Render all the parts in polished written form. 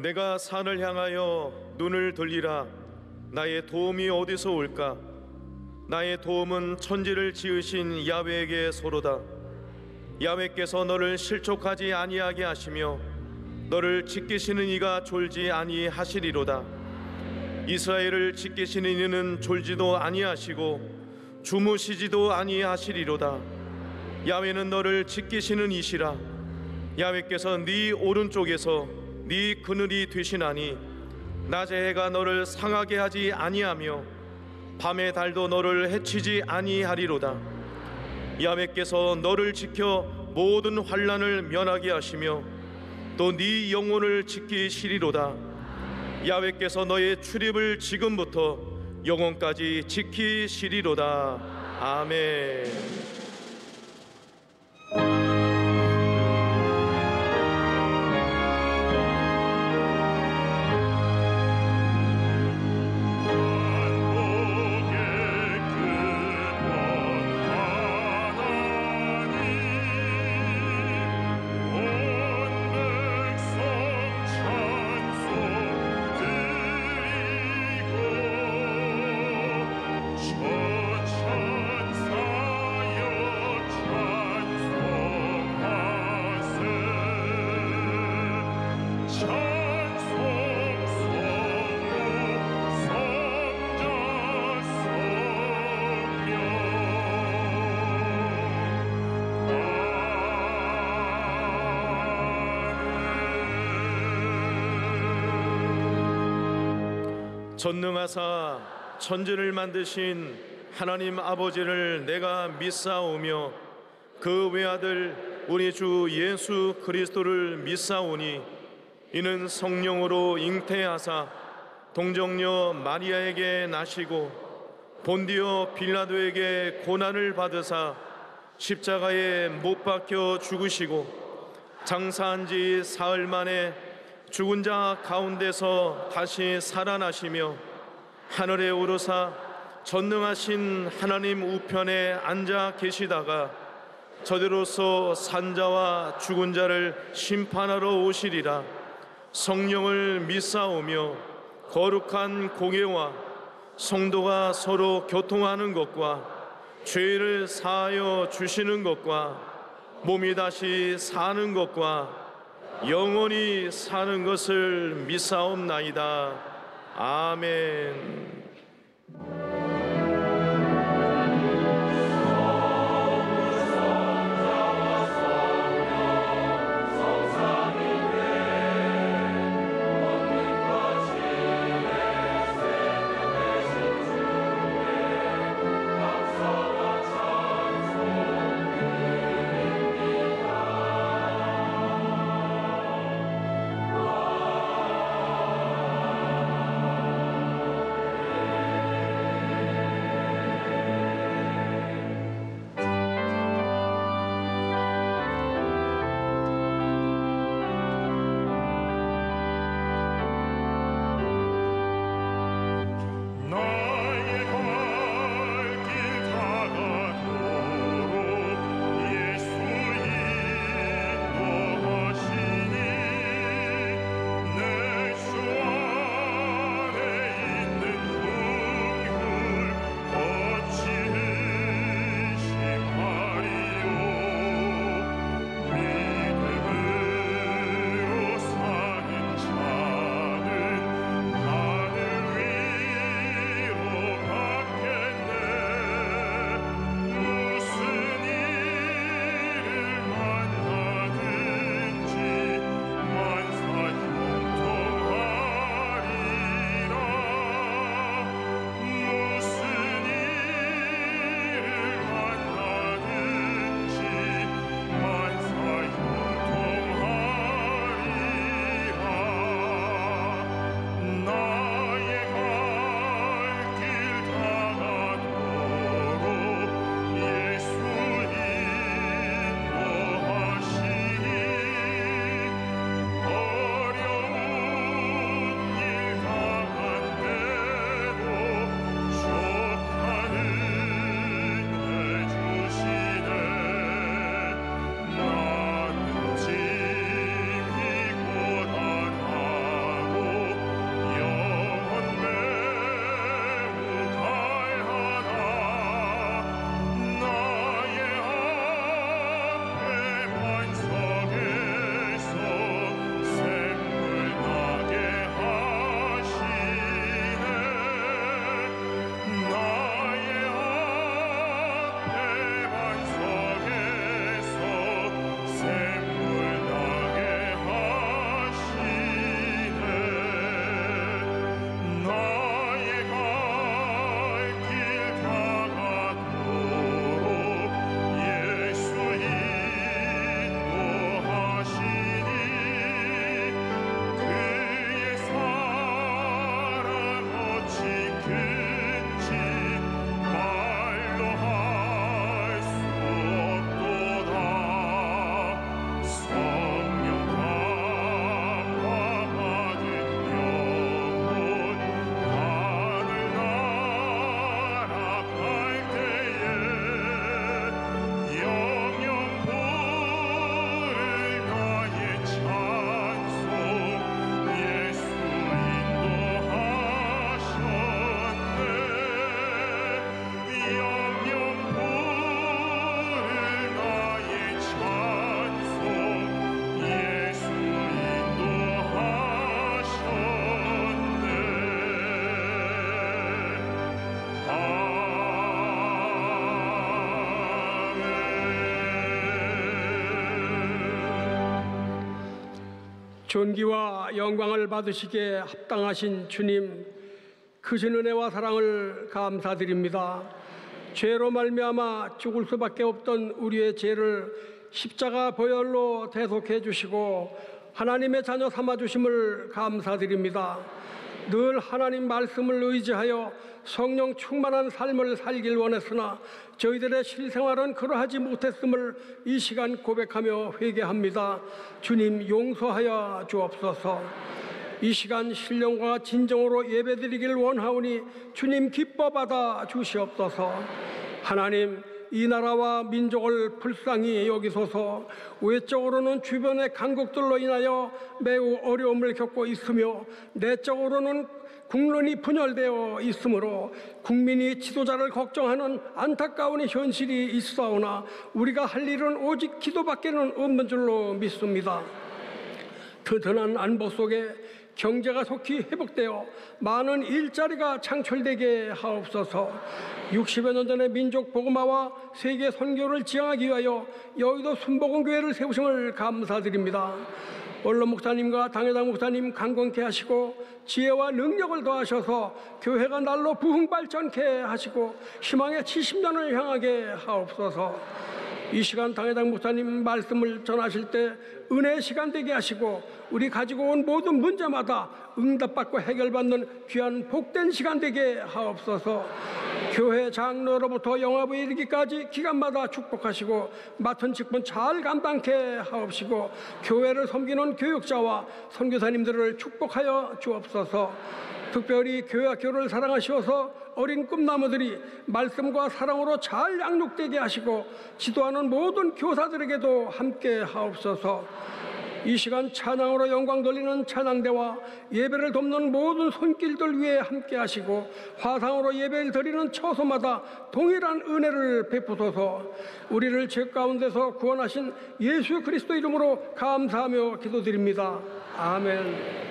내가 산을 향하여 눈을 돌리라. 나의 도움이 어디서 올까? 나의 도움은 천지를 지으신 야훼에게 소로다. 야훼께서 너를 실족하지 아니하게 하시며 너를 지키시는 이가 졸지 아니하시리로다. 이스라엘을 지키시는 이는 졸지도 아니하시고 주무시지도 아니하시리로다. 야훼는 너를 지키시는 이시라. 야훼께서 네 오른쪽에서 네 그늘이 되시나니 낮의 해가 너를 상하게 하지 아니하며 밤의 달도 너를 해치지 아니하리로다. 야훼께서 너를 지켜 모든 환난을 면하게 하시며 또 네 영혼을 지키시리로다. 야훼께서 너의 출입을 지금부터 영원까지 지키시리로다. 아멘. 전능하사 천지를 만드신 하나님 아버지를 내가 믿사오며 그 외아들 우리 주 예수 그리스도를 믿사오니 이는 성령으로 잉태하사 동정녀 마리아에게 나시고 본디오 빌라도에게 고난을 받으사 십자가에 못 박혀 죽으시고 장사한 지 사흘 만에 죽은 자 가운데서 다시 살아나시며 하늘에 오르사 전능하신 하나님 우편에 앉아 계시다가 저대로서 산자와 죽은 자를 심판하러 오시리라. 성령을 믿사오며 거룩한 공예와 성도가 서로 교통하는 것과 죄를 사하여 주시는 것과 몸이 다시 사는 것과 영원히 사는 것을 믿사옵나이다. 아멘. 존귀와 영광을 받으시기에 합당하신 주님, 크신 은혜와 사랑을 감사드립니다. 죄로 말미암아 죽을 수밖에 없던 우리의 죄를 십자가 보혈로 대속해 주시고 하나님의 자녀 삼아 주심을 감사드립니다. 늘 하나님 말씀을 의지하여 성령 충만한 삶을 살길 원했으나 저희들의 실생활은 그러하지 못했음을 이 시간 고백하며 회개합니다. 주님 용서하여 주옵소서. 이 시간 신령과 진정으로 예배드리길 원하오니 주님 기뻐 받아 주시옵소서. 하나님, 이 나라와 민족을 불쌍히 여기소서. 외적으로는 주변의 강국들로 인하여 매우 어려움을 겪고 있으며 내적으로는 국론이 분열되어 있으므로 국민이 지도자를 걱정하는 안타까운 현실이 있사오나 우리가 할 일은 오직 기도밖에는 없는 줄로 믿습니다. 튼튼한 안보 속에 경제가 속히 회복되어 많은 일자리가 창출되게 하옵소서. 60여 년 전에 민족 복음화와 세계 선교를 지향하기 위하여 여의도 순복음교회를 세우심을 감사드립니다. 원로 목사님과 당회장 목사님 강건케 하시고 지혜와 능력을 더하셔서 교회가 날로 부흥발전케 하시고 희망의 70년을 향하게 하옵소서. 이 시간 당회장 목사님 말씀을 전하실 때 은혜의 시간 되게 하시고 우리 가지고 온 모든 문제마다 응답받고 해결받는 귀한 복된 시간 되게 하옵소서. 교회 장로로부터 영화부에 이르기까지 기간마다 축복하시고 맡은 직분 잘 감당케 하옵시고 교회를 섬기는 교육자와 선교사님들을 축복하여 주옵소서. 특별히 교회 학교를 사랑하시어서 어린 꿈나무들이 말씀과 사랑으로 잘 양육되게 하시고 지도하는 모든 교사들에게도 함께 하옵소서. 이 시간 찬양으로 영광 돌리는 찬양대와 예배를 돕는 모든 손길들 위에 함께 하시고 화상으로 예배를 드리는 처소마다 동일한 은혜를 베푸소서. 우리를 죄 가운데서 구원하신 예수 그리스도 이름으로 감사하며 기도드립니다. 아멘.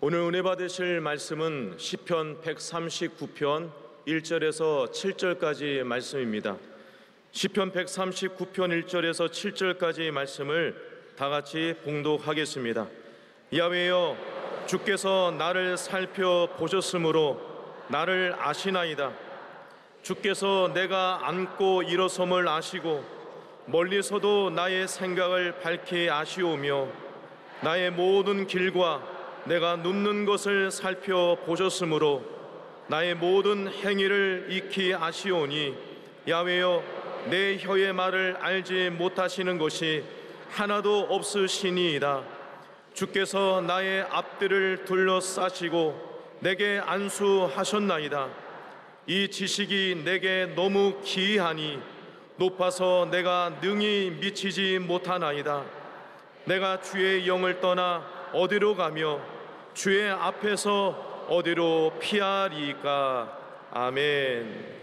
오늘 은혜 받으실 말씀은 시편 139편 1절에서 7절까지 말씀입니다. 시편 139편 1절에서 7절까지 말씀을 다 같이 봉독하겠습니다. 야훼여, 주께서 나를 살펴보셨으므로 나를 아시나이다. 주께서 내가 앉고 일어섬을 아시고 멀리서도 나의 생각을 밝히 아시오며 나의 모든 길과 내가 눕는 것을 살펴보셨으므로 나의 모든 행위를 익히 아시오니 야훼여, 내 혀의 말을 알지 못하시는 것이 하나도 없으시니이다. 주께서 나의 앞들을 둘러싸시고 내게 안수하셨나이다. 이 지식이 내게 너무 기이하니 높아서 내가 능히 미치지 못하나이다. 내가 주의 영을 떠나 어디로 가며 주의 앞에서 어디로 피하리까. 아멘.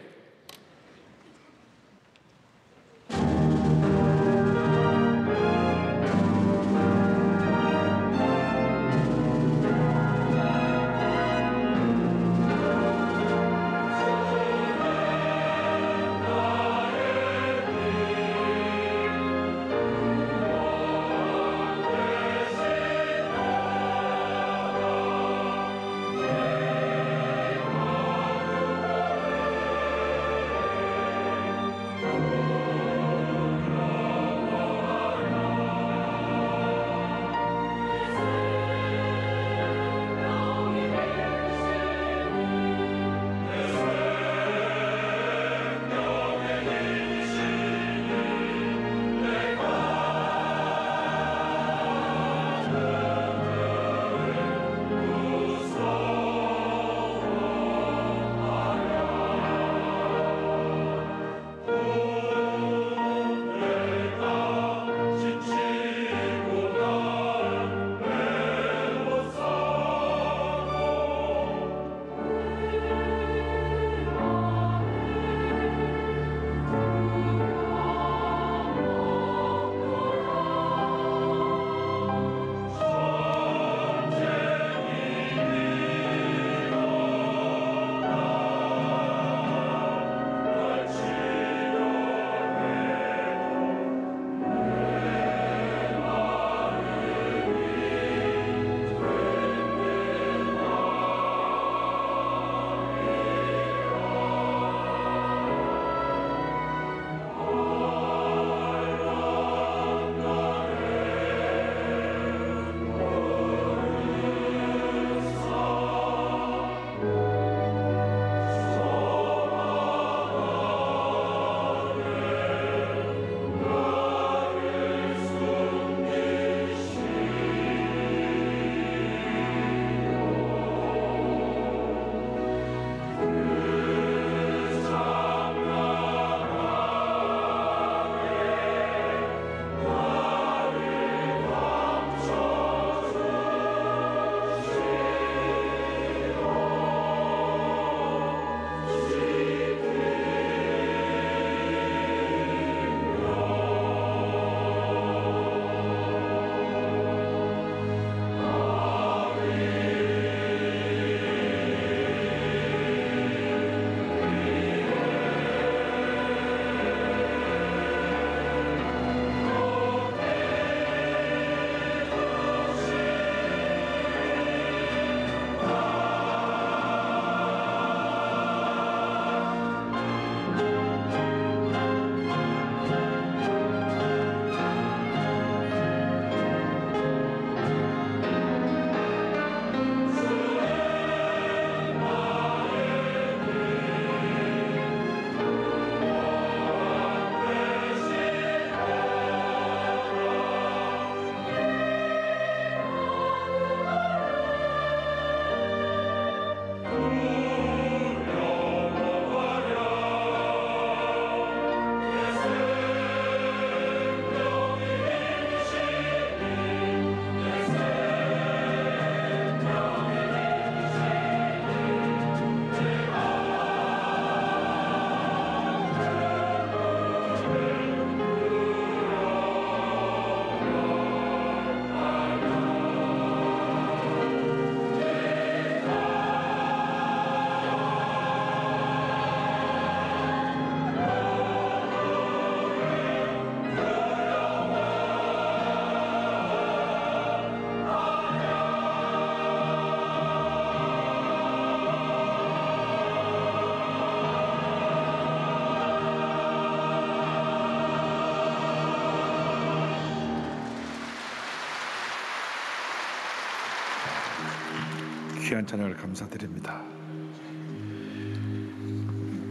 귀한 찬양을 감사드립니다.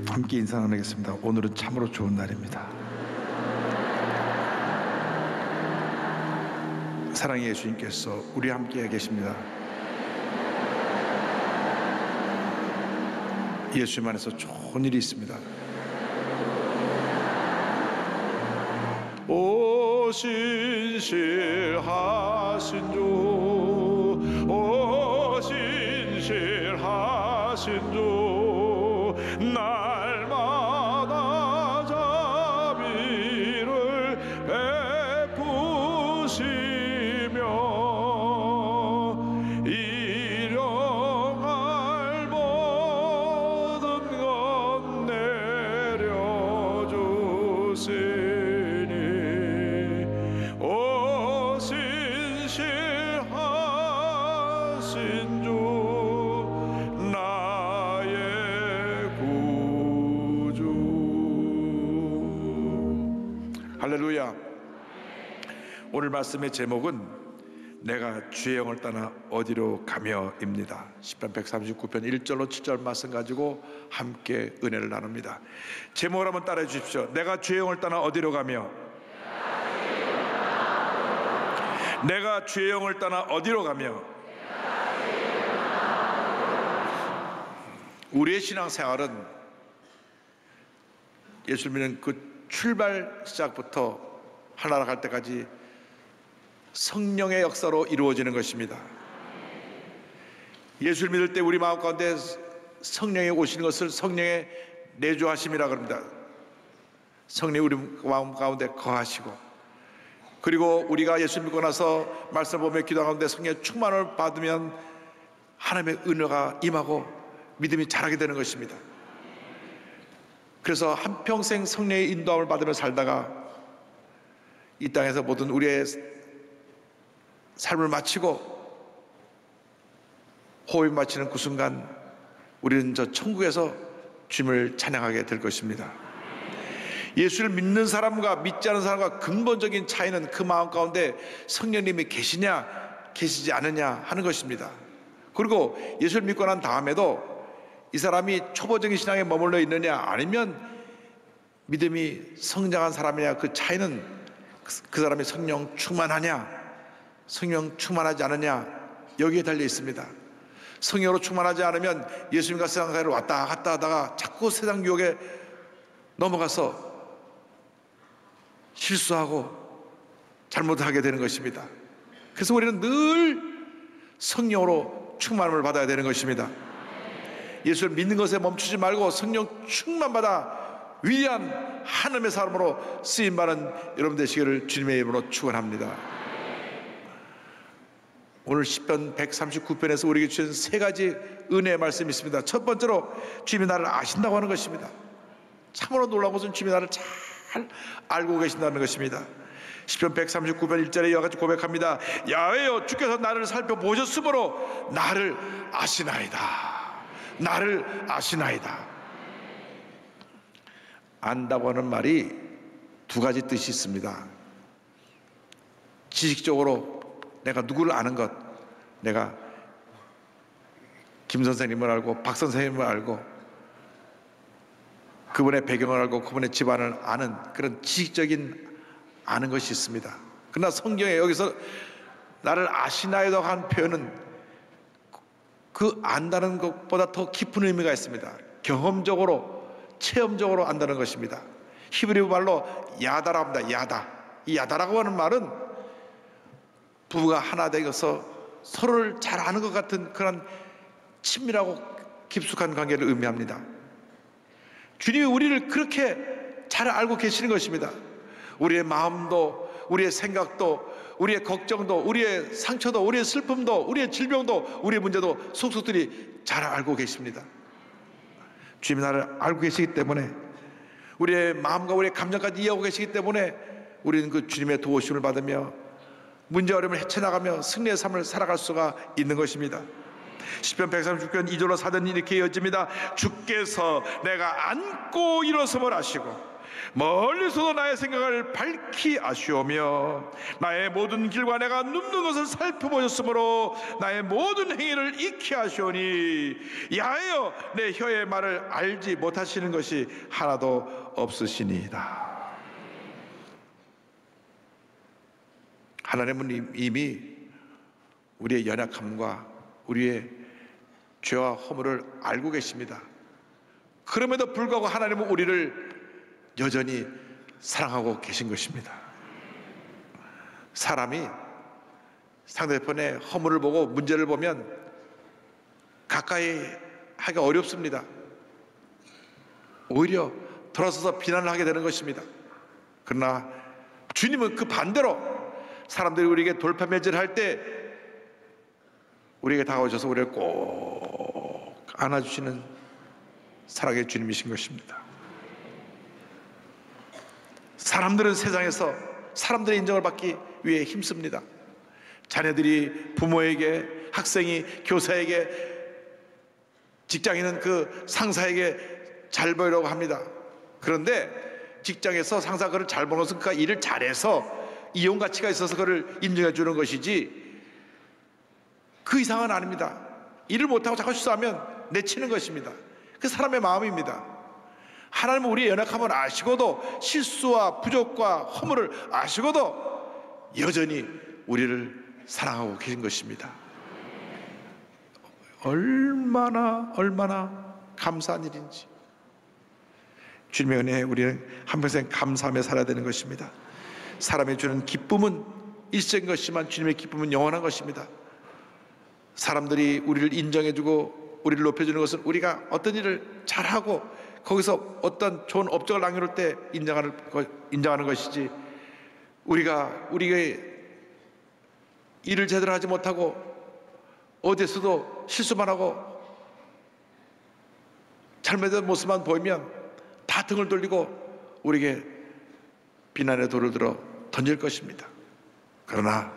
함께 인사 나누겠습니다. 오늘은 참으로 좋은 날입니다. 사랑의 예수님께서 우리 함께 계십니다. 예수님 안에서 좋은 일이 있습니다. 오 신실하신 주, 오 신실하신 주, 날마다 자비를 베푸시며 일용할 모든 것 내려주시니 오 신실하신 주, 나의 구주. 할렐루야. 오늘 말씀의 제목은 내가 주의 영을 떠나 어디로 가며입니다. 시편 139편 1절로 7절 말씀 가지고 함께 은혜를 나눕니다. 제목을 한번 따라해 주십시오. 내가 주의 영을 떠나 어디로 가며, 내가 주의 영을 떠나 어디로 가며. 우리의 신앙생활은 예수를 믿는 그 출발 시작부터 하나라 갈 때까지 성령의 역사로 이루어지는 것입니다. 예수를 믿을 때 우리 마음 가운데 성령이 오시는 것을 성령의 내주하심이라 그럽니다. 성령이 우리 마음 가운데 거하시고, 그리고 우리가 예수 믿고 나서 말씀 보며 기도하는데 성령의 충만을 받으면 하나님의 은혜가 임하고 믿음이 자라게 되는 것입니다. 그래서 한평생 성령의 인도함을 받으며 살다가 이 땅에서 모든 우리의 삶을 마치고 호흡을 마치는 그 순간 우리는 저 천국에서 주님을 찬양하게 될 것입니다. 예수를 믿는 사람과 믿지 않는 사람과 근본적인 차이는 그 마음 가운데 성령님이 계시냐 계시지 않느냐 하는 것입니다. 그리고 예수를 믿고 난 다음에도 이 사람이 초보적인 신앙에 머물러 있느냐 아니면 믿음이 성장한 사람이냐, 그 차이는 그 사람이 성령 충만하냐 성령 충만하지 않느냐 여기에 달려 있습니다. 성령으로 충만하지 않으면 예수님과 세상 사이를 왔다 갔다 하다가 자꾸 세상 유혹에 넘어가서 실수하고 잘못하게 되는 것입니다. 그래서 우리는 늘 성령으로 충만함을 받아야 되는 것입니다. 예수를 믿는 것에 멈추지 말고 성령 충만받아 위대한 하나님의 사람으로 쓰임받은 여러분 되시기를 주님의 이름으로 축원합니다. 오늘 시편 139편에서 우리에게 주신 세 가지 은혜의 말씀이 있습니다. 첫 번째로 주님이 나를 아신다고 하는 것입니다. 참으로 놀라운 것은 주님이 나를 잘 알고 계신다는 것입니다. 시편 139편 1절에 이와 같이 고백합니다. 야훼여, 주께서 나를 살펴보셨으므로 나를 아시나이다. 나를 아시나이다. 안다고 하는 말이 두 가지 뜻이 있습니다. 지식적으로 내가 누구를 아는 것, 내가 김 선생님을 알고 박 선생님을 알고 그분의 배경을 알고 그분의 집안을 아는 그런 지식적인 아는 것이 있습니다. 그러나 성경에 여기서 나를 아시나이다 한 표현은 그 안다는 것보다 더 깊은 의미가 있습니다. 경험적으로 체험적으로 안다는 것입니다. 히브리 말로 야다라고 합니다. 야다. 이 야다라고 하는 말은 부부가 하나 되어서 서로를 잘 아는 것 같은 그런 친밀하고 깊숙한 관계를 의미합니다. 주님이 우리를 그렇게 잘 알고 계시는 것입니다. 우리의 마음도, 우리의 생각도, 우리의 걱정도, 우리의 상처도, 우리의 슬픔도, 우리의 질병도, 우리의 문제도 속속들이 잘 알고 계십니다. 주님이 나를 알고 계시기 때문에, 우리의 마음과 우리의 감정까지 이해하고 계시기 때문에 우리는 그 주님의 도우심을 받으며 문제 어려움을 헤쳐나가며 승리의 삶을 살아갈 수가 있는 것입니다. 시편 136편 2절로 4절이 이렇게 이어집니다. 주께서 내가 앉고 일어섬을 하시고 멀리서도 나의 생각을 밝히 아시오며 나의 모든 길과 내가 눕는 것을 살펴보셨으므로 나의 모든 행위를 익히 아시오니 야하여 내 혀의 말을 알지 못하시는 것이 하나도 없으시니이다. 하나님은 이미 우리의 연약함과 우리의 죄와 허물을 알고 계십니다. 그럼에도 불구하고 하나님은 우리를 여전히 사랑하고 계신 것입니다. 사람이 상대편의 허물을 보고 문제를 보면 가까이 하기가 어렵습니다. 오히려 돌아서서 비난을 하게 되는 것입니다. 그러나 주님은 그 반대로 사람들이 우리에게 돌팔매질을 할 때 우리에게 다가오셔서 우리를 꼭 안아주시는 사랑의 주님이신 것입니다. 사람들은 세상에서 사람들의 인정을 받기 위해 힘씁니다. 자녀들이 부모에게, 학생이 교사에게, 직장인은 그 상사에게 잘 보이려고 합니다. 그런데 직장에서 상사가 그를 잘 보는 것은 그가 일을 잘해서 이용 가치가 있어서 그를 인정해 주는 것이지 그 이상은 아닙니다. 일을 못하고 자꾸 실수하면 내치는 것입니다. 그 사람의 마음입니다. 하나님은 우리의 연약함을 아시고도 실수와 부족과 허물을 아시고도 여전히 우리를 사랑하고 계신 것입니다. 얼마나 감사한 일인지. 주님의 은혜에 우리는 한평생 감사하며 살아야 되는 것입니다. 사람이 주는 기쁨은 일시적인 것이지만 주님의 기쁨은 영원한 것입니다. 사람들이 우리를 인정해주고 우리를 높여주는 것은 우리가 어떤 일을 잘하고 거기서 어떤 좋은 업적을 남겨놓을 때 인정하는 것이지, 우리가 일을 제대로 하지 못하고 어디에서도 실수만 하고 잘못된 모습만 보이면 다 등을 돌리고 우리에게 비난의 돌을 들어 던질 것입니다. 그러나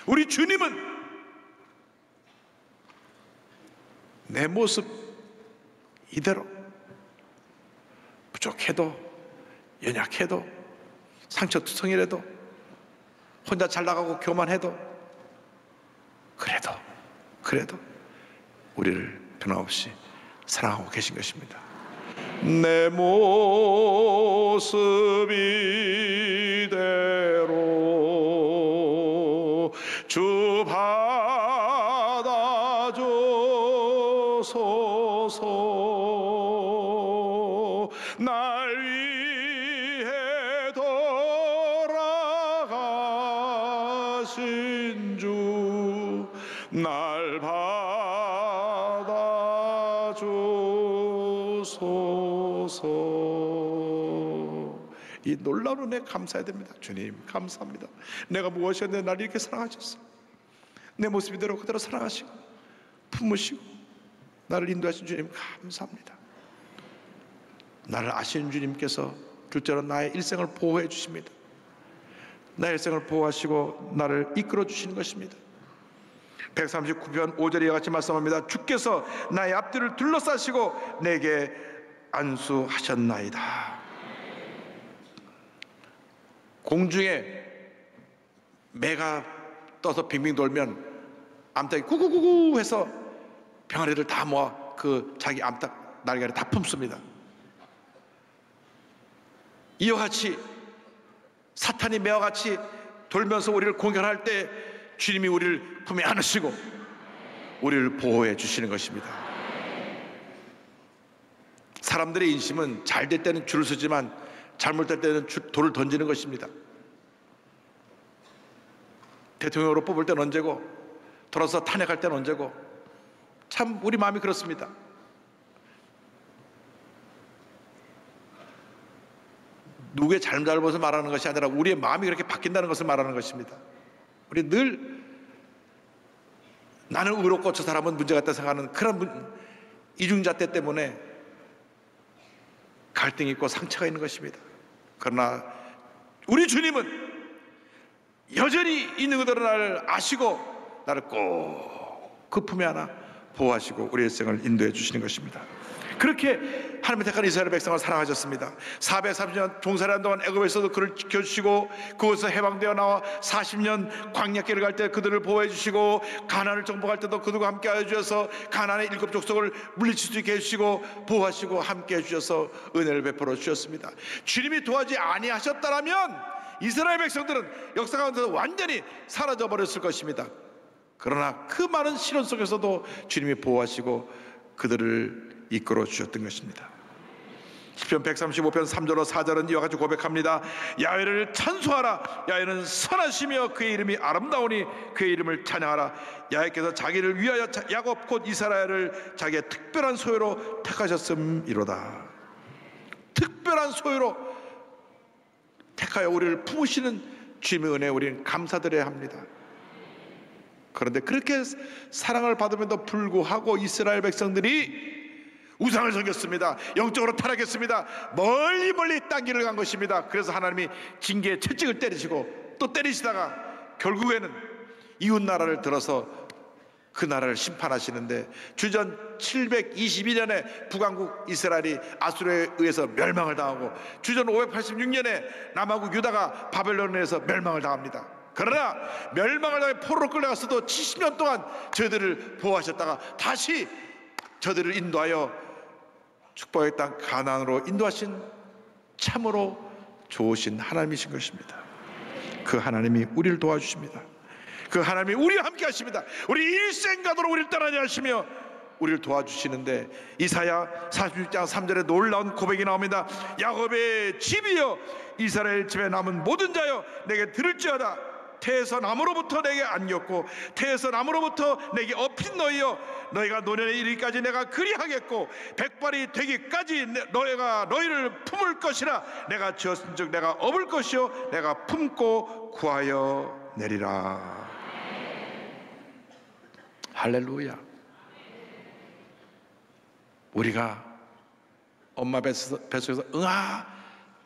우리 주님은 내 모습 이대로 부족해도 연약해도 상처투성이라도 혼자 잘 나가고 교만해도 그래도 우리를 변함없이 사랑하고 계신 것입니다. 내 모습 이대로 주 받아주소서. 날 위해 돌아가신 주 날 받아주소서. 이 놀라운 은혜 감사해야 됩니다. 주님 감사합니다. 내가 무엇이었는데 나를 이렇게 사랑하셨어. 내 모습 이대로 그대로 사랑하시고 품으시고 나를 인도하신 주님 감사합니다. 나를 아시는 주님께서 둘째로 나의 일생을 보호해 주십니다. 나의 일생을 보호하시고 나를 이끌어 주시는 것입니다. 139편 5절에 이와 같이 말씀합니다. 주께서 나의 앞뒤를 둘러싸시고 내게 안수하셨나이다. 공중에 매가 떠서 빙빙 돌면 암탉이 구구구구 해서 병아리를 다 모아 그 자기 암탉 날개를 다 품습니다. 이와 같이 사탄이 매와 같이 돌면서 우리를 공격할 때 주님이 우리를 품에 안으시고 우리를 보호해 주시는 것입니다. 사람들의 인심은 잘 될 때는 줄을 서지만 잘못될 때는 돌을 던지는 것입니다. 대통령으로 뽑을 때는 언제고 돌아서 탄핵할 때는 언제고, 참 우리 마음이 그렇습니다. 누구의 잘못을 말하는 것이 아니라 우리의 마음이 그렇게 바뀐다는 것을 말하는 것입니다. 우리 늘 나는 의롭고 저 사람은 문제가 있다 생각하는 그런 이중잣대 때문에 갈등이 있고 상처가 있는 것입니다. 그러나 우리 주님은 여전히 있는 그대로 나를 아시고 나를 꼭 그 품에 안아 보호하시고 우리의 일생을 인도해 주시는 것입니다. 그렇게 하나님의 택한 이스라엘 백성을 사랑하셨습니다. 430년 종살이한 동안 애굽에서도 그를 지켜주시고 그곳에서 해방되어 나와 40년 광야길을 갈 때 그들을 보호해 주시고 가나안을 정복할 때도 그들과 함께 하여 주셔서 가나안의 7 족속을 물리칠 수 있게 해주시고 보호하시고 함께 해주셔서 은혜를 베풀어 주셨습니다. 주님이 도와주지 아니하셨다라면 이스라엘 백성들은 역사 가운데서 완전히 사라져 버렸을 것입니다. 그러나 그 많은 시련 속에서도 주님이 보호하시고 그들을 이끌어 주셨던 것입니다. 시편 135편 3절로 4절은 이와 같이 고백합니다. 야훼를 찬송하라. 야훼는 선하시며 그의 이름이 아름다우니 그의 이름을 찬양하라. 야훼께서 자기를 위하여 야곱 곧 이스라엘을 자기의 특별한 소유로 택하셨음이로다. 특별한 소유로 택하여 우리를 품으시는 주님의 은혜에 우리는 감사드려야 합니다. 그런데 그렇게 사랑을 받음에도 불구하고 이스라엘 백성들이 우상을 섬겼습니다. 영적으로 타락했습니다. 멀리 딴 길을 간 것입니다. 그래서 하나님이 징계의 채찍을 때리시고 또 때리시다가 결국에는 이웃 나라를 들어서 그 나라를 심판하시는데 주전 722년에 북왕국 이스라엘이 아수르에 의해서 멸망을 당하고 주전 586년에 남왕국 유다가 바벨론에 의해서 멸망을 당합니다. 그러나 멸망을 당해 포로로 끌려갔어도 70년 동안 저희들을 보호하셨다가 다시 저들을 인도하여 축복의 땅 가나안으로 인도하신 참으로 좋으신 하나님이신 것입니다. 그 하나님이 우리를 도와주십니다. 그 하나님이 우리와 함께 하십니다. 우리 일생가도록 우리를 떠나지 않으시며 우리를 도와주시는데 이사야 46장 3절에 놀라운 고백이 나옵니다. 야곱의 집이여 이스라엘 집에 남은 모든 자여 내게 들을지어다. 태에서 나무로부터 내게 안겼고 태에서 나무로부터 내게 업힌 너희여 너희가 노년에 이르기까지 내가 그리하겠고 백발이 되기까지 너희가 너희를 품을 것이라. 내가 지었은즉 내가 업을 것이요 내가 품고 구하여 내리라. 할렐루야. 우리가 엄마 뱃속에서 응아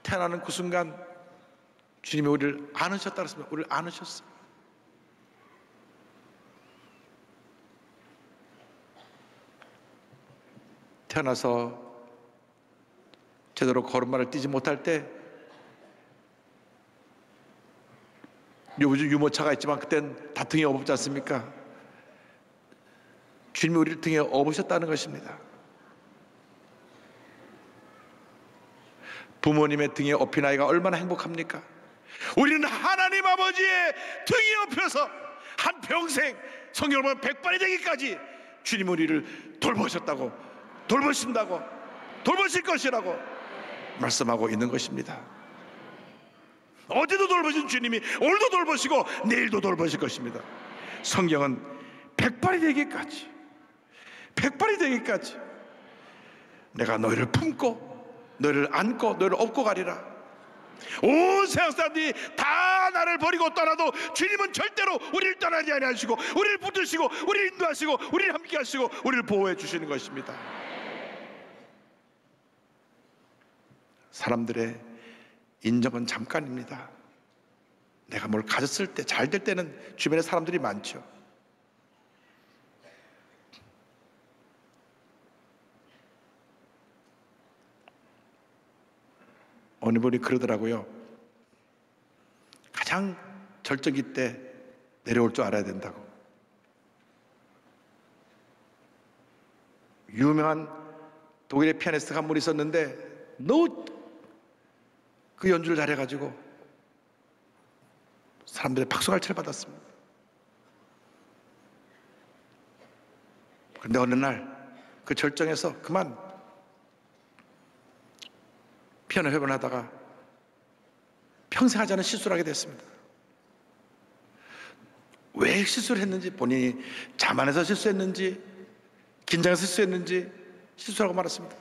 태어나는 그 순간 주님이 우리를 안으셨다 그랬습니다. 우리를 안으셨어요. 태어나서 제대로 걸음마를 뛰지 못할 때 요즘 유모차가 있지만 그땐 다 등에 업었지 않습니까? 주님이 우리를 등에 업으셨다는 것입니다. 부모님의 등에 업힌 아이가 얼마나 행복합니까? 우리는 하나님 아버지의 등에 업혀서 한평생 성경을 보면 백발이 되기까지 주님 우리를 돌보셨다고, 돌보신다고, 돌보실 것이라고 말씀하고 있는 것입니다. 어제도 돌보신 주님이 오늘도 돌보시고 내일도 돌보실 것입니다. 성경은 백발이 되기까지, 백발이 되기까지 내가 너희를 품고 너희를 안고 너희를 업고 가리라. 온 세상 사람들이 다 나를 버리고 떠나도 주님은 절대로 우리를 떠나지 아니하시고 우리를 붙드시고 우리를 인도하시고 우리를 함께 하시고 우리를 보호해 주시는 것입니다. 사람들의 인정은 잠깐입니다. 내가 뭘 가졌을 때 잘 될 때는 주변에 사람들이 많죠. 어느 분이 그러더라고요. 가장 절정기 때 내려올 줄 알아야 된다고. 유명한 독일의 피아니스트가 한 분 있었는데 너무 그 연주를 잘해가지고 사람들의 박수갈채를 받았습니다. 그런데 어느 날 그 절정에서 그만 피아노 협연을 하다가 평생 하지 않은 실수를 하게 됐습니다. 왜 실수를 했는지, 본인이 자만해서 실수했는지 긴장해서 실수했는지 실수라고 말했습니다.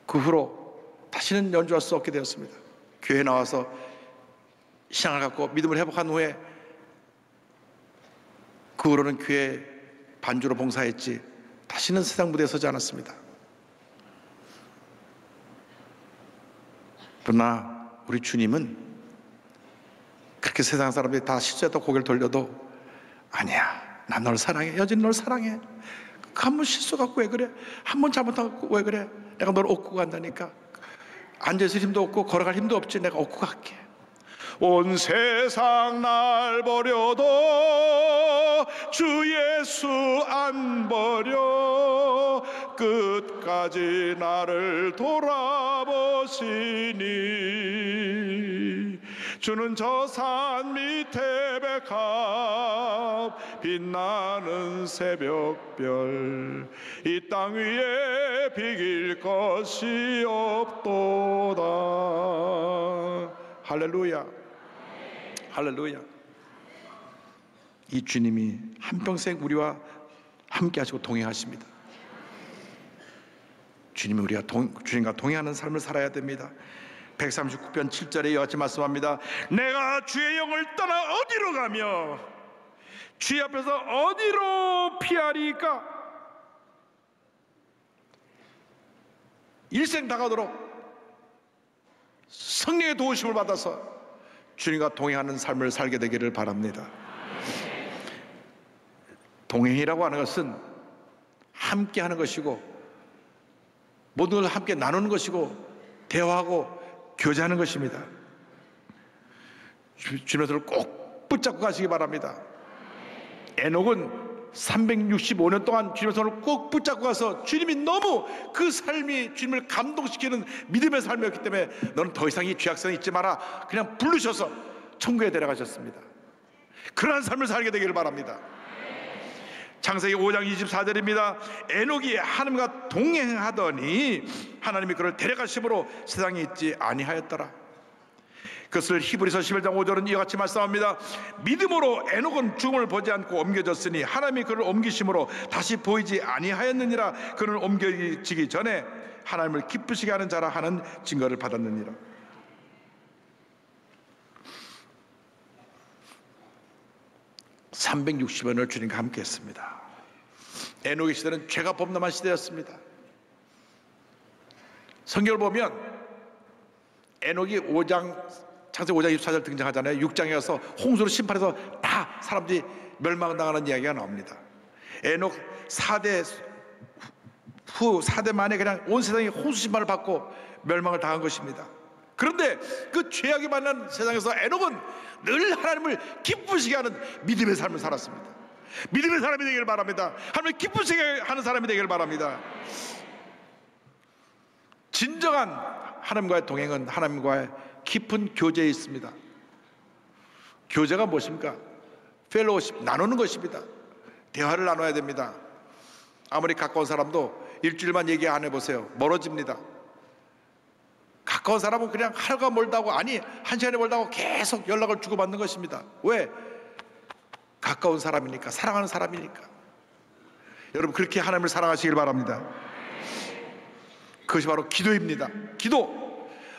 그 후로 다시는 연주할 수 없게 되었습니다. 교회에 나와서 신앙을 갖고 믿음을 회복한 후에 그 후로는 교회 반주로 봉사했지 다시는 세상 무대에 서지 않았습니다. 그러나 우리 주님은 그렇게 세상 사람들이 다 실수했다고 고개를 돌려도 아니야, 난 널 사랑해. 여전히 널 사랑해. 한 번 실수 갖고 왜 그래? 한 번 잘못하고 왜 그래? 내가 널 업고 간다니까. 앉아있을 힘도 없고 걸어갈 힘도 없지. 내가 업고 갈게. 온 세상 날 버려도 주 예수 안 버려 끝까지 나를 돌아보시니 주는 저 산 밑에 백합 빛나는 새벽별 이 땅 위에 비길 것이 없도다. 할렐루야, 할렐루야. 이 주님이 한평생 우리와 함께 하시고 동행하십니다. 주님이 우리가 주님과 동행하는 삶을 살아야 됩니다. 139편 7절에 이와 같이 말씀합니다. 내가 주의 영을 떠나 어디로 가며 주의 앞에서 어디로 피하리까? 일생 다가도록 성령의 도우심을 받아서 주님과 동행하는 삶을 살게 되기를 바랍니다. 동행이라고 하는 것은 함께 하는 것이고 모든 걸 함께 나누는 것이고 대화하고 교제하는 것입니다. 주님의 손을 꼭 붙잡고 가시기 바랍니다. 에녹은 365년 동안 주님의 손을 꼭 붙잡고 가서 주님이 너무 그 삶이 주님을 감동시키는 믿음의 삶이었기 때문에 너는 더 이상 이 죄악성이 있지 마라 그냥 부르셔서 천국에 데려가셨습니다. 그러한 삶을 살게 되기를 바랍니다. 창세기 5장 24절입니다. 에녹이 하나님과 동행하더니 하나님이 그를 데려가심으로 세상에 있지 아니하였더라. 그것을 히브리서 11장 5절은 이와 같이 말씀합니다. 믿음으로 에녹은 죽음을 보지 않고 옮겨졌으니 하나님이 그를 옮기심으로 다시 보이지 아니하였느니라. 그는 옮겨지기 전에 하나님을 기쁘시게 하는 자라 하는 증거를 받았느니라. (360년을) 주님과 함께 했습니다. 에녹의 시대는 죄가 범람한 시대였습니다. 성경을 보면 에녹이 창세기 5장 24절 등장하잖아요. 6장에 가서 홍수로 심판해서 다 사람들이 멸망당하는 이야기가 나옵니다. 에녹 4대 만에 그냥 온 세상이 홍수 심판을 받고 멸망을 당한 것입니다. 그런데 그 죄악이 만난 세상에서 에녹은 늘 하나님을 기쁘시게 하는 믿음의 삶을 살았습니다. 믿음의 사람이 되기를 바랍니다. 하나님을 기쁘시게 하는 사람이 되기를 바랍니다. 진정한 하나님과의 동행은 하나님과의 깊은 교제에 있습니다. 교제가 무엇입니까? 펠로우십, 나누는 것입니다. 대화를 나눠야 됩니다. 아무리 가까운 사람도 일주일만 얘기 안 해보세요. 멀어집니다. 가까운 사람은 그냥 하루가 멀다고, 아니 한 시간이 멀다고 계속 연락을 주고받는 것입니다. 왜? 가까운 사람이니까, 사랑하는 사람이니까. 여러분 그렇게 하나님을 사랑하시길 바랍니다. 그것이 바로 기도입니다. 기도.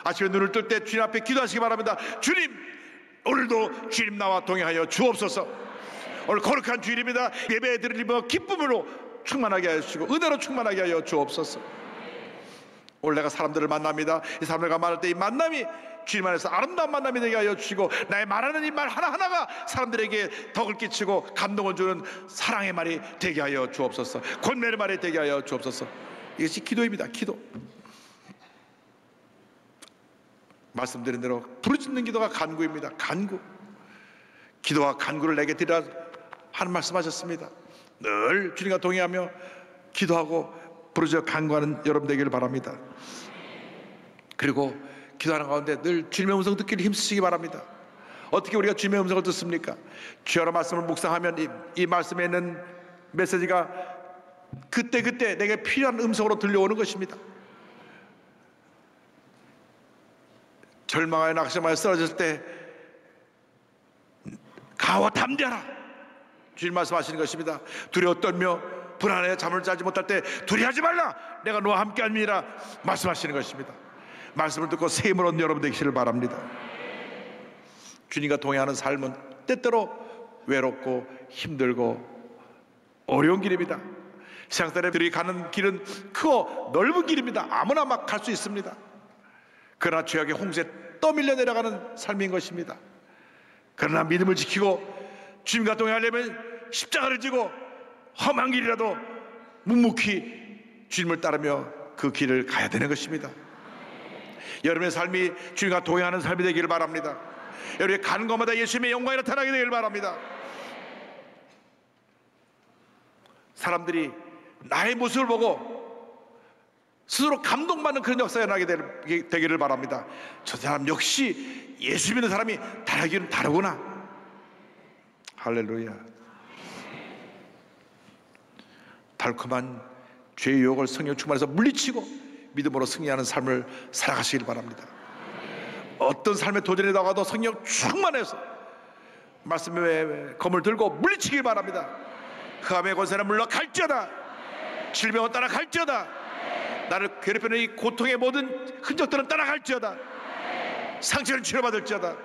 아침에 눈을 뜰 때 주님 앞에 기도하시기 바랍니다. 주님, 오늘도 주님 나와 동행하여 주옵소서. 오늘 거룩한 주일입니다. 예배 드리며 기쁨으로 충만하게 하여 주시고 은혜로 충만하게 하여 주옵소서. 오늘 내가 사람들을 만납니다. 이 사람들과 만날 때 이 만남이 주님 안에서 아름다운 만남이 되게 하여 주시고 나의 말하는 이 말 하나하나가 사람들에게 덕을 끼치고 감동을 주는 사랑의 말이 되게 하여 주옵소서. 권면의 말이 되게 하여 주옵소서. 이것이 기도입니다. 기도. 말씀드린 대로 부르짖는 기도가 간구입니다. 간구. 기도와 간구를 내게 드리라 하는 말씀하셨습니다. 늘 주님과 동행하며 기도하고 부르짖어 간구하는 여러분 되기를 바랍니다. 그리고 기도하는 가운데 늘 주님의 음성 듣기를 힘쓰시기 바랍니다. 어떻게 우리가 주님의 음성을 듣습니까? 주여라 말씀을 묵상하면 이 말씀에 있는 메시지가 그때그때 내게 필요한 음성으로 들려오는 것입니다. 절망하여 낙심하여 쓰러졌을 때 가와 담대하라, 주님 말씀하시는 것입니다. 두려워 떨며 불안해 잠을 자지 못할 때 두려워하지 말라, 내가 너와 함께함이라 말씀하시는 것입니다. 말씀을 듣고 새 힘을 얻는 여러분 되시기를 바랍니다. 주님과 동행하는 삶은 때때로 외롭고 힘들고 어려운 길입니다. 세상 사람들이 가는 길은 크고 넓은 길입니다. 아무나 막 갈 수 있습니다. 그러나 죄악의 홍수에 떠밀려 내려가는 삶인 것입니다. 그러나 믿음을 지키고 주님과 동행하려면 십자가를 지고 험한 길이라도 묵묵히 주님을 따르며 그 길을 가야 되는 것입니다. 여러분의 삶이 주님과 동행하는 삶이 되기를 바랍니다. 여러분이 가는 곳마다 예수님의 영광이 나타나게 되기를 바랍니다. 사람들이 나의 모습을 보고 스스로 감동받는 그런 역사가 나게 되기를 바랍니다. 저 사람 역시 예수 믿는 사람이 다르기는 다르구나. 할렐루야. 달콤한 죄의 유혹을 성령 충만해서 물리치고 믿음으로 승리하는 삶을 살아가시길 바랍니다. 어떤 삶의 도전이 나가도 성령 충만해서 말씀의 검을 들고 물리치길 바랍니다. 흑암의 권세는 물러갈지어다. 질병은 따라갈지어다. 나를 괴롭히는 이 고통의 모든 흔적들은 따라갈지어다. 상처를 치료받을지어다.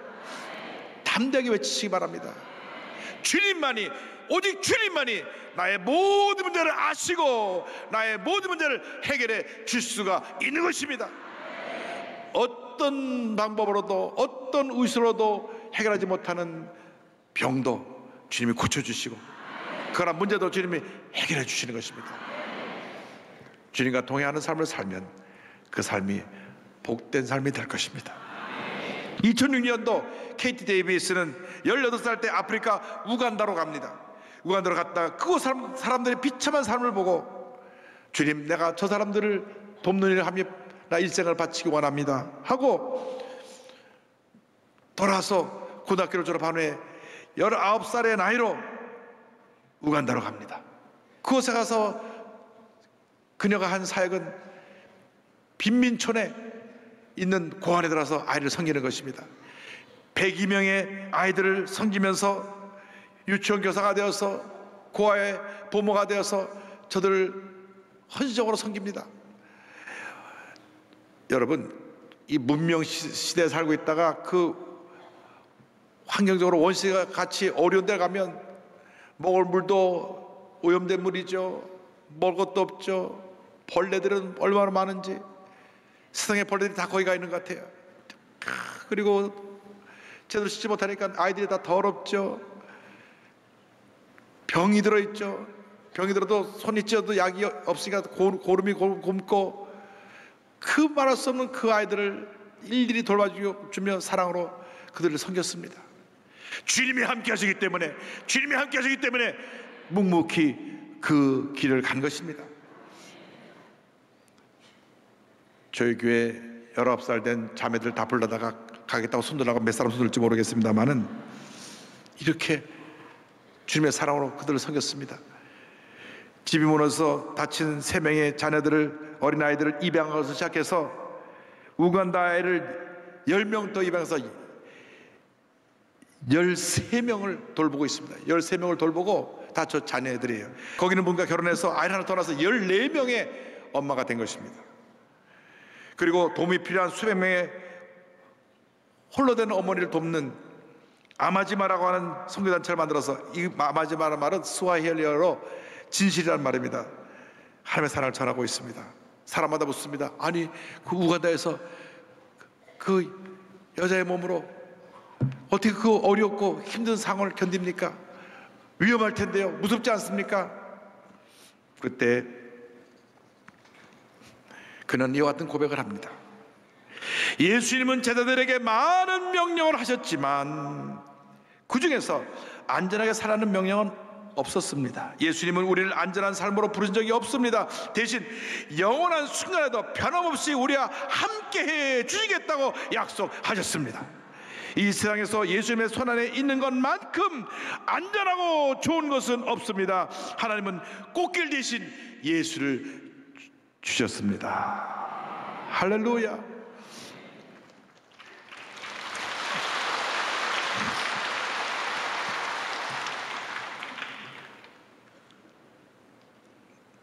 담대하게 외치시기 바랍니다. 주님만이, 오직 주님만이 나의 모든 문제를 아시고 나의 모든 문제를 해결해 줄 수가 있는 것입니다. 어떤 방법으로도 어떤 의술로도 해결하지 못하는 병도 주님이 고쳐주시고 그러한 문제도 주님이 해결해 주시는 것입니다. 주님과 동행하는 삶을 살면 그 삶이 복된 삶이 될 것입니다. 2006년도 KT 데이비스는 18살 때 아프리카 우간다로 갑니다. 우간다로 갔다가 그곳 사람들의 비참한 삶을 보고 주님, 내가 저 사람들을 돕는 일을 하며 나 일생을 바치기 원합니다 하고 돌아서 고등학교를 졸업한 후에 19살의 나이로 우간다로 갑니다. 그곳에 가서 그녀가 한 사역은 빈민촌에 있는 고아원에 들어서 아이를 섬기는 것입니다. 102명의 아이들을 섬기면서 유치원 교사가 되어서 고아의 부모가 되어서 저들을 헌신적으로 섬깁니다. 여러분, 이 문명 시대에 살고 있다가 그 환경적으로 원시가 같이 어려운 데 가면 먹을 물도 오염된 물이죠. 먹을 것도 없죠. 벌레들은 얼마나 많은지 세상에 벌레들이 다 거기 가 있는 것 같아요. 그리고 제대로 씻지 못하니까 아이들이 다 더럽죠. 병이 들어있죠. 병이 들어도 손이 찢어도 약이 없으니까 고름이 굼고 그 말할 수 없는 그 아이들을 일일이 돌봐주며 사랑으로 그들을 섬겼습니다. 주님이 함께 하시기 때문에 묵묵히 그 길을 간 것입니다. 저희 교회 19살 된 자매들 다 불러다가 가겠다고 손들라고 몇 사람 손들지 모르겠습니다만은 이렇게 주님의 사랑으로 그들을 섬겼습니다. 집이 무너져서 다친 3명의 자녀들을, 어린아이들을 입양하기 시작해서 우간다 아이를 10명 더 입양해서 13명을 돌보고 있습니다. 13명을 돌보고 다 저 자녀들이에요. 거기는 뭔가 결혼해서 아이를 하나 더 낳아서 14명의 엄마가 된 것입니다. 그리고 도움이 필요한 수백 명의 홀로 된 어머니를 돕는 아마지마라고 하는 선교단체를 만들어서, 이 아마지마라는 말은 스와힐리어로 진실이라는 말입니다. 하나님의 사랑을 전하고 있습니다. 사람마다 묻습니다. 아니, 그 우간다에서 그 여자의 몸으로 어떻게 그 어렵고 힘든 상황을 견딥니까? 위험할 텐데요. 무섭지 않습니까? 그때 그는 이와 같은 고백을 합니다. 예수님은 제자들에게 많은 명령을 하셨지만 그 중에서 안전하게 살라는 명령은 없었습니다. 예수님은 우리를 안전한 삶으로 부르신 적이 없습니다. 대신 영원한 순간에도 변함없이 우리와 함께해 주시겠다고 약속하셨습니다. 이 세상에서 예수님의 손안에 있는 것만큼 안전하고 좋은 것은 없습니다. 하나님은 꽃길 대신 예수를 주셨습니다. 할렐루야.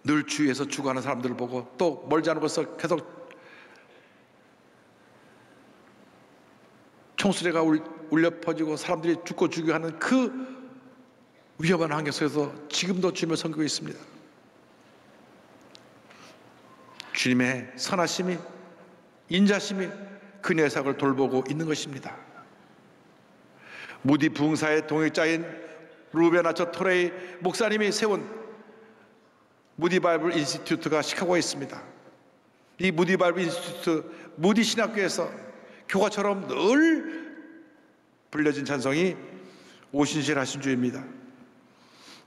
늘 주위에서 죽어가는 사람들을 보고 또 멀지 않은 곳에서 계속 총소리가 울려 퍼지고 사람들이 죽고 죽어가는 그 위험한 환경 속에서 지금도 주님을 섬기고 있습니다. 주님의 선하심이, 인자심이 그녀의 사역을 돌보고 있는 것입니다. 무디 부흥사의 동역자인 루베나 저 토레이 목사님이 세운 무디 바이블 인스티튜트가 시카고에 있습니다. 이 무디 바이블 인스티튜트 무디 신학교에서 교과처럼 늘 불려진 찬송이 오신실하신 주입니다.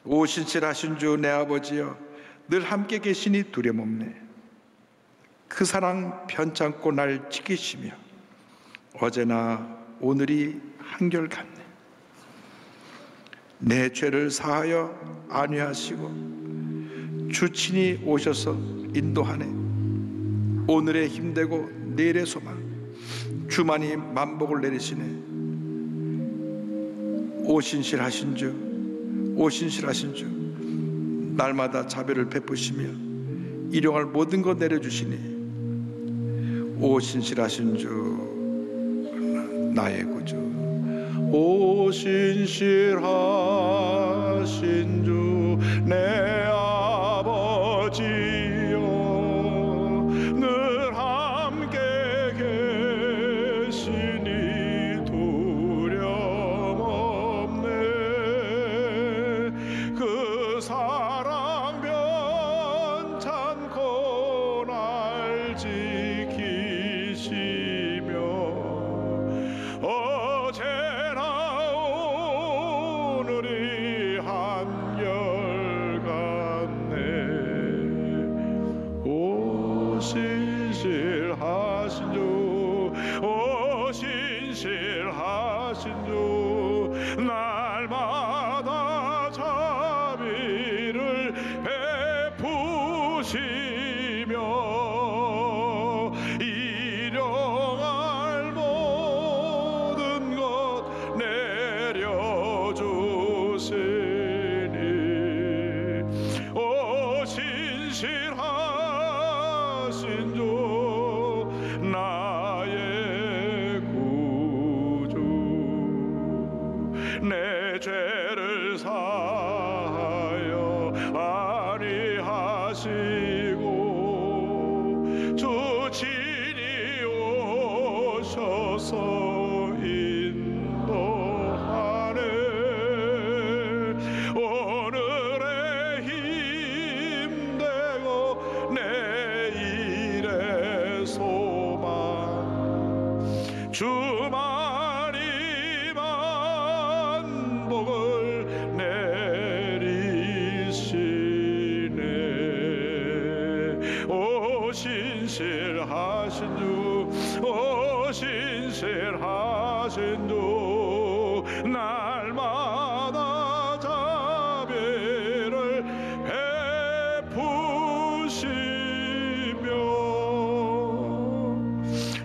오신실하신 주 내 아버지여 늘 함께 계시니 두려움없네. 그 사랑 편찮고 날 지키시며 어제나 오늘이 한결같네. 내 죄를 사하여 안위하시고 주 친히 오셔서 인도하네. 오늘의 힘되고 내일의 소망 주만이 만복을 내리시네. 오신실하신 주, 오신실하신 주, 날마다 자비를 베푸시며 일용할 모든 것 내려주시니 오신실하신 주 나의 구주. 오신실하신 주 내 아버지여 늘 함께 계시니 두려움 없네. 그 사랑 변찮고 날 지키시며 어제나 오늘이 한결같네. 오신실하신 주, 오신실하신 주 날마다 자비를 베푸시며 일용할 모든 것 내려주시니 오신실하신 주 나의 구주. 내 죄를 사하여 안위하시고 주 친히 오셔서 인도하네. 오늘의 힘되고 내일의 소망 주만이 만복을 내리시네. 오신실하신 주, 오신실하신 주 날마다 자비를 베푸시며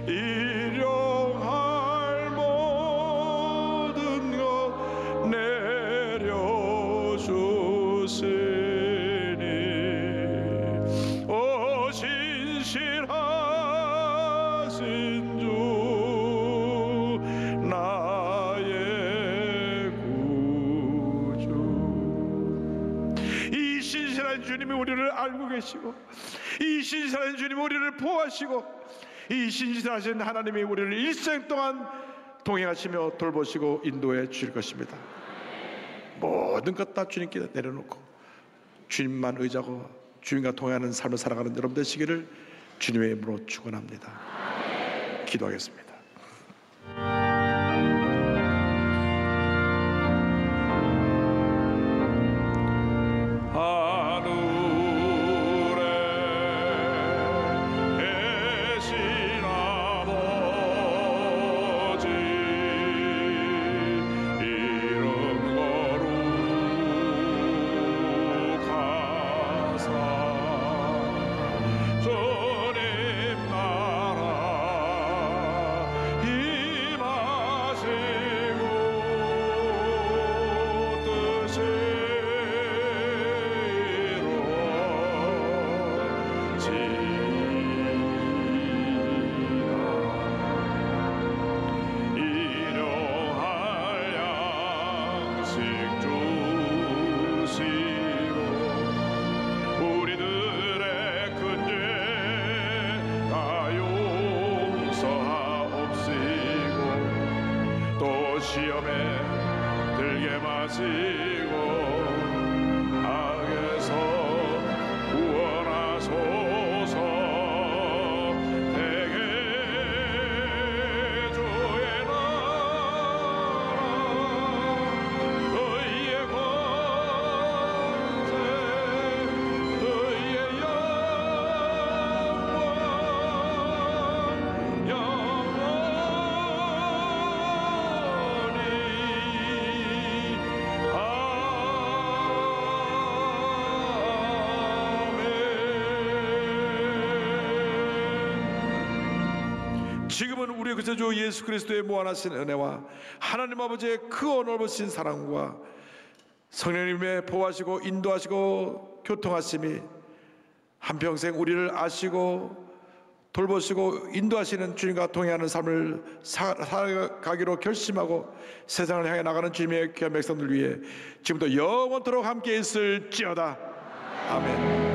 일용할 모든 것 내려주시니 오신실하신 주 나의 구주. 이 신실한 주님이 우리를 알고 계시고 이 신실한 주님이 우리를 보호하시고 이 신실하신 하나님이 우리를 일생 동안 동행하시며 돌보시고 인도해 주실 것입니다. 모든 것 다 주님께 내려놓고 주님만 의지하고 주님과 동행하는 삶을 살아가는 여러분 되시기를 주님의 이름으로 축원합니다. 기도하겠습니다. 시험에 들게 마시 악에서 구원하소서. 대개 주의 나라 의의 권세 의의 지금은 우리 구세주 예수 그리스도의 무한하신 은혜와 하나님 아버지의 그 넓으신 사랑과 성령님의 보호하시고 인도하시고 교통하심이 한평생 우리를 아시고 돌보시고 인도하시는 주님과 동행하는 삶을 살아가기로 결심하고 세상을 향해 나가는 주님의 귀한 백성들 위해 지금부터 영원토록 함께 있을지어다. 아멘.